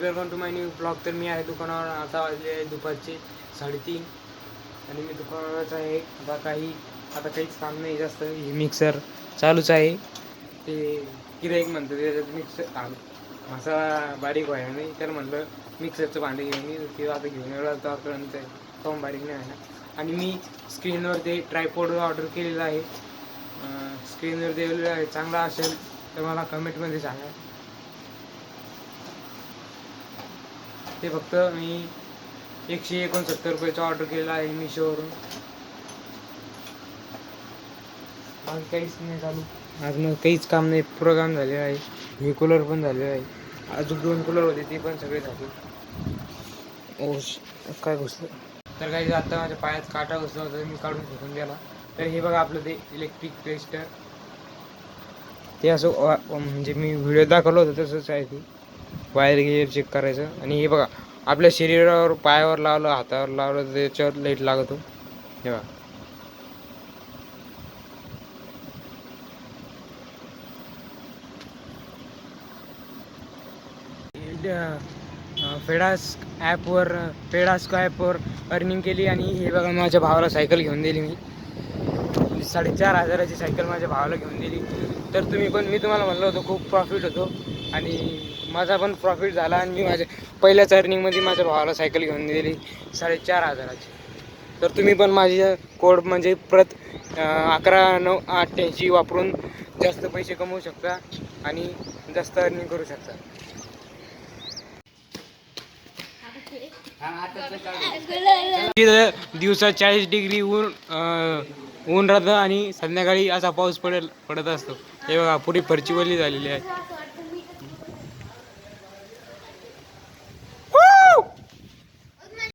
Welcome to my new blog. तर मी आहे दुकानावर. आता वाजले आहे दुपारचे 3:30 आणि मी दुकानावरच आहे. आता काहीच काम नाही जास्त. हे मिक्सर चालूच आहे. ते गिऱ्हाईक म्हणतं त्याच्यात मिक्सर मसाला बारीक व्हायला नाही, तर म्हटलं मिक्सरचं भांडे घेऊन मी किंवा आता घेऊन एवढा तोपर्यंत कम बारीक नाही आहे ना. आणि मी स्क्रीनवर ते ट्रायपॉड ऑर्डर केलेलं आहे. स्क्रीनवर दिलेलं आहे. चांगला असेल तर मला कमेंटमध्ये सांगा. ते फक्त मी 169 रुपयाचं ऑर्डर केलेलं आहे मिशोवरून. आज काहीच नाही चालू. आज मग काहीच काम नाही. प्रोग्राम झालेला आहे. हे कूलर पण झालेलं आहे. अजून 2 कूलर होते ते पण सगळे झाले. ओश काय घुसलं. तर काही आता माझ्या पायात काटा घुसला होता, मी काढून फेकून गेला. तर हे बघा आपलं ते इलेक्ट्रिक पेस्टर. ते असं म्हणजे मी व्हिडिओ दाखवलं होतं तसंच आहे ते. वायर गियर चेक करायचं. आणि हे बघा आपल्या शरीरावर पायावर लावलं, हातावर लावलं तर त्याच्यावर लाईट लागतो. हे बघा. पेडास्क ॲपवर अर्निंग केली. आणि हे बघा माझ्या भावाला सायकल घेऊन दिली मी. 4,500ची सायकल माझ्या भावाला घेऊन दिली. तर मी तुम्हाला म्हणलं होतं खूप प्रॉफिट होतो आणि माझा पण प्रॉफिट झाला. आणि मी माझ्या पहिल्याच अर्निंगमध्ये माझ्या भावाला सायकल घेऊन दिली 4,500ची. तर तुम्ही पण माझी कोड म्हणजे 11,988 वापरून जास्त पैसे कमवू शकता आणि जास्त अर्निंग करू शकता. दिवसात 40 डिग्री ऊन राहतं आणि संध्याकाळी असा पाऊस पडत असतो. हे बघा पुरी फरची वल्ली झालेली आहे.